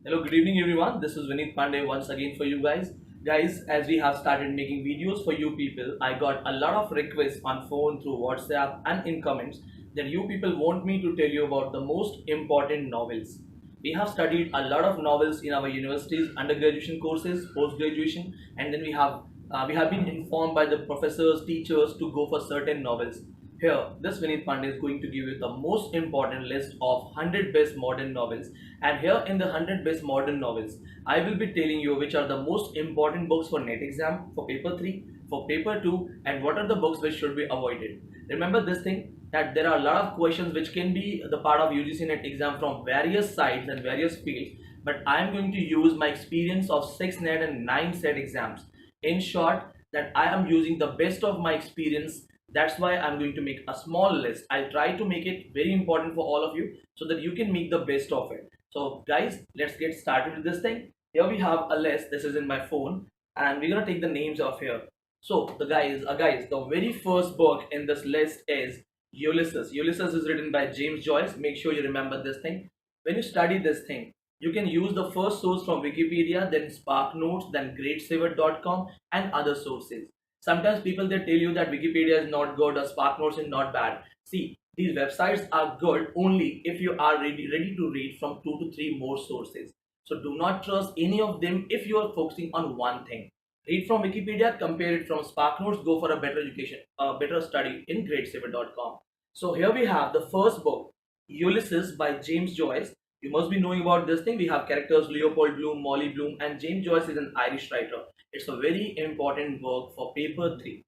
Hello, good evening everyone. This is Vineet Pandey once again for you guys. Guys, as we have started making videos for you people, I got a lot of requests on phone through WhatsApp and in comments that you people want me to tell you about the most important novels. We have studied a lot of novels in our universities, undergraduation courses, post-graduation, and then we have been informed by the professors, teachers to go for certain novels. Here, this Vineet Pandey is going to give you the most important list of 100 best modern novels. And here in the 100 best modern novels, I will be telling you which are the most important books for NET exam, for paper 3, for paper 2, and what are the books which should be avoided. Remember this thing that there are a lot of questions which can be the part of UGC NET exam from various sides and various fields, but I am going to use my experience of 6 NET and 9 SET exams. In short, that I am using the best of my experience. That's why I'm going to make a small list. I'll try to make it very important for all of you so that you can make the best of it. So guys, let's get started with this thing. Here we have a list. This is in my phone and we're gonna take the names off here. So guys, the very first book in this list is Ulysses. Ulysses is written by James Joyce. Make sure you remember this thing. When you study this thing, you can use the first source from Wikipedia, then Spark Notes, then GreatSaver.com and other sources. Sometimes people they tell you that Wikipedia is not good or Spark Notes is not bad. See, these websites are good only if you are ready to read from 2 to 3 more sources. So do not trust any of them if you are focusing on one thing. Read from Wikipedia, compare it from Spark Notes, go for a better education, a better study in GreatSaver.com. So here we have the first book, Ulysses by James Joyce. You must be knowing about this thing. We have characters Leopold Bloom, Molly Bloom, and James Joyce is an Irish writer. It's a very important work for paper 3.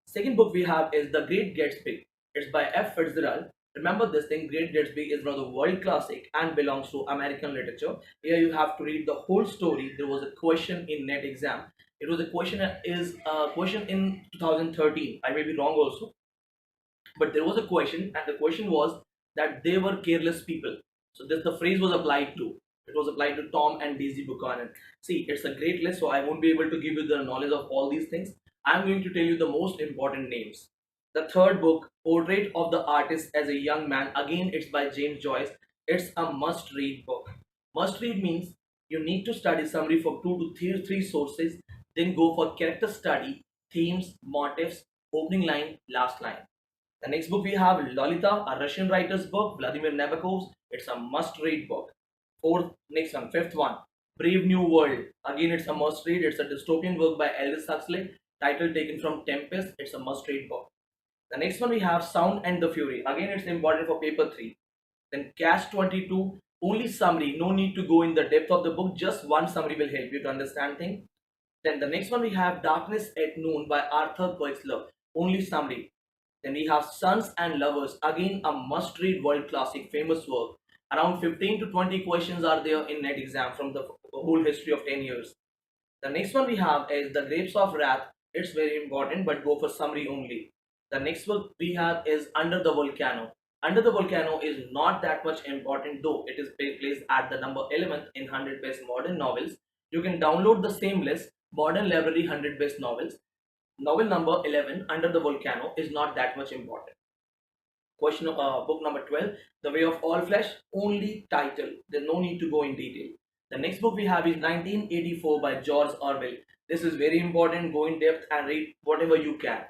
Second book we have is The Great Gatsby. It's by F. Fitzgerald. Remember this thing, Great Gatsby is one of the world classic and belongs to American literature. Here you have to read the whole story. There was a question in NET exam. It was a question in 2013. I may be wrong also, but there was a question and the question was that they were careless people. So this the phrase was applied to. It was applied to Tom and Daisy Buchanan. See, it's a great list, so I won't be able to give you the knowledge of all these things. I'm going to tell you the most important names. The third book, Portrait of the Artist as a Young Man, again it's by James Joyce. It's a must read book. Must read means you need to study summary from 2 to 3 sources, then go for character study, themes, motifs, opening line, last line. The next book we have Lolita, a Russian writer's book, Vladimir Nabokov's. It's a must-read book. Fifth one, Brave New World. Again, it's a must-read. It's a dystopian work by Aldous Huxley. Title taken from Tempest. It's a must-read book. The next one we have Sound and the Fury. Again, it's important for paper 3. Then Catch 22. Only summary. No need to go in the depth of the book. Just one summary will help you to understand things. Then the next one we have Darkness at Noon by Arthur Koestler. Only summary. Then we have Sons and Lovers, again a must-read world classic, famous work. Around 15 to 20 questions are there in NET exam from the whole history of 10 years. The next one we have is The Grapes of Wrath. It's very important, but go for summary only. The next book we have is Under the Volcano. Under the Volcano is not that much important, though it is placed at the number 11th in 100 best modern novels. You can download the same list, Modern Library 100 best novels. Novel number 11, Under the Volcano, is not that much important. Book number 12, The Way of All Flesh, only title. There's no need to go in detail. The next book we have is 1984 by George Orwell. This is very important. Go in depth and read whatever you can.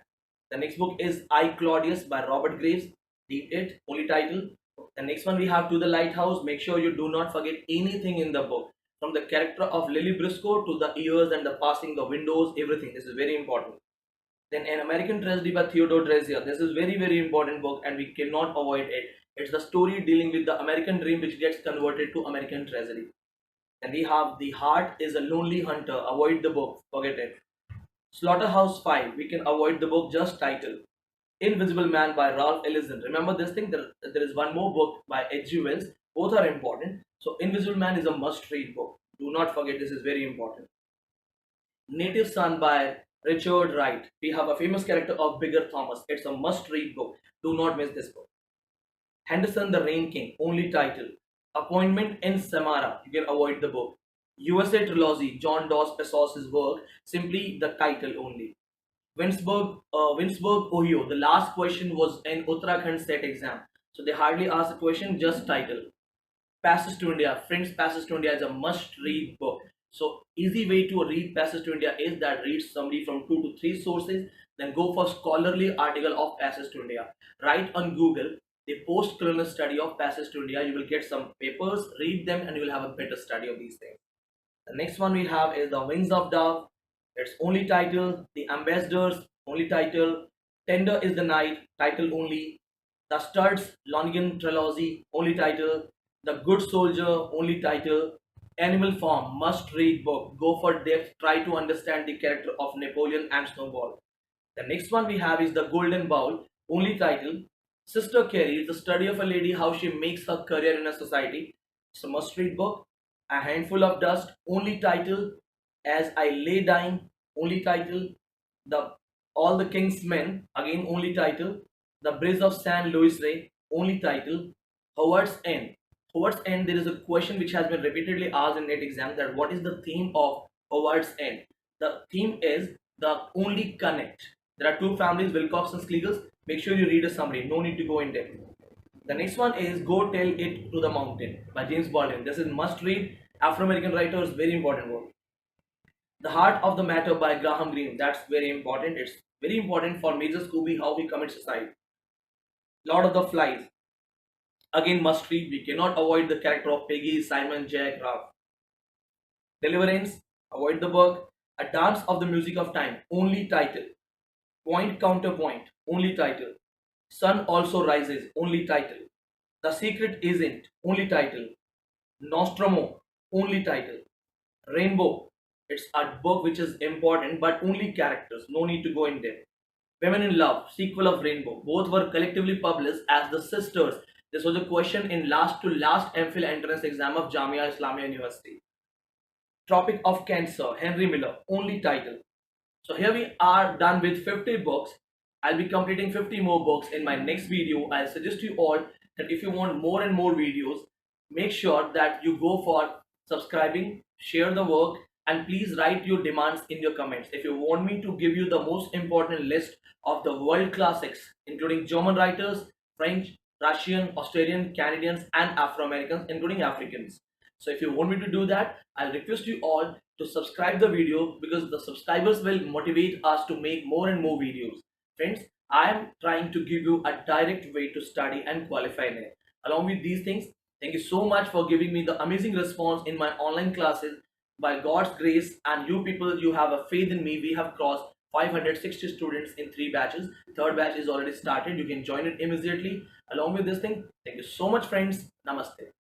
The next book is I, Claudius by Robert Graves. Read it, only title. The next one we have To the Lighthouse. Make sure you do not forget anything in the book. From the character of Lily Briscoe to the ears and the passing, the windows, everything. This is very important. Then An American Tragedy by Theodore Dreiser. This is very important book and we cannot avoid it. It's the story dealing with the American dream which gets converted to American tragedy. Then we have The Heart is a Lonely Hunter. Avoid the book. Forget it. Slaughterhouse 5. We can avoid the book, just title. Invisible Man by Ralph Ellison. Remember this thing, there is one more book by H.G. Wells. Both are important. So Invisible Man is a must read book. Do not forget, this is very important. Native Son by Richard Wright. We have a famous character of Bigger Thomas. It's a must-read book. Do not miss this book. Henderson the Rain King. Only title. Appointment in Samara. You can avoid the book. USA Trilogy. John Dos Passos' work. Simply the title only. Winsburg, Ohio. The last question was an Uttarakhand SET exam. So they hardly asked the question, just title. Passage to India. Friends, Passage to India is a must-read book. So easy way to read Passage to India is that read somebody from 2 to 3 sources, then go for scholarly article of Passage to India. Write on Google the post-colonial study of Passage to India. You will get some papers, read them, and you will have a better study of these things. The next one we have is The Wings of Dove. Its only title. The Ambassadors, only title. Tender is the Night, title only. The Studs, Lonigan Trilogy, only title. The Good Soldier, only title. Animal Farm, must read book. Go for depth, try to understand the character of Napoleon and Snowball. The next one we have is The Golden Bowl, only title. Sister Carrie is the study of a lady, how she makes her career in a society. It's a must read book. A Handful of Dust, only title. As I Lay Dying, only title. The All the King's Men, again only title. The Bridge of San Luis Rey, only title. Howard's End. Howard's End, there is a question which has been repeatedly asked in NET exam, that what is the theme of Howard's End? The theme is the only connect. There are two families, Wilcox and Schlegels. Make sure you read a summary. No need to go in depth. The next one is Go Tell It to the Mountain by James Baldwin. This is must read. Afro-American writers, very important work. The Heart of the Matter by Graham Greene. That's very important. It's very important for Major Scooby, how we commit suicide. Lord of the Flies. Again must read. We cannot avoid the character of Peggy, Simon, Jack, Ralph. Deliverance. Avoid the book. A Dance of the Music of Time. Only title. Point Counterpoint. Only title. Sun Also Rises. Only title. The Secret Isn't. Only title. Nostromo. Only title. Rainbow. It's a book which is important but only characters. No need to go in depth. Women in Love. Sequel of Rainbow. Both were collectively published as The Sisters. This was a question in last to last MPhil entrance exam of Jamia Islamia University. Tropic of Cancer. Henry Miller. Only title. So here we are done with 50 books. I'll be completing 50 more books in my next video. I'll suggest you all that if you want more and more videos, make sure that you go for subscribing, share the work, and please write your demands in your comments. If you want me to give you the most important list of the world classics, including German writers, French, Russian, Australian, Canadians, and Afro-Americans, including Africans. So if you want me to do that, I'll request you all to subscribe the video, because the subscribers will motivate us to make more and more videos. Friends, I am trying to give you a direct way to study and qualify NET. Along with these things, thank you so much for giving me the amazing response in my online classes. By God's grace and you people, you have a faith in me. We have crossed 560 students in 3 batches. Third batch is already started. You can join it immediately. Along with this thing, thank you so much friends. Namaste.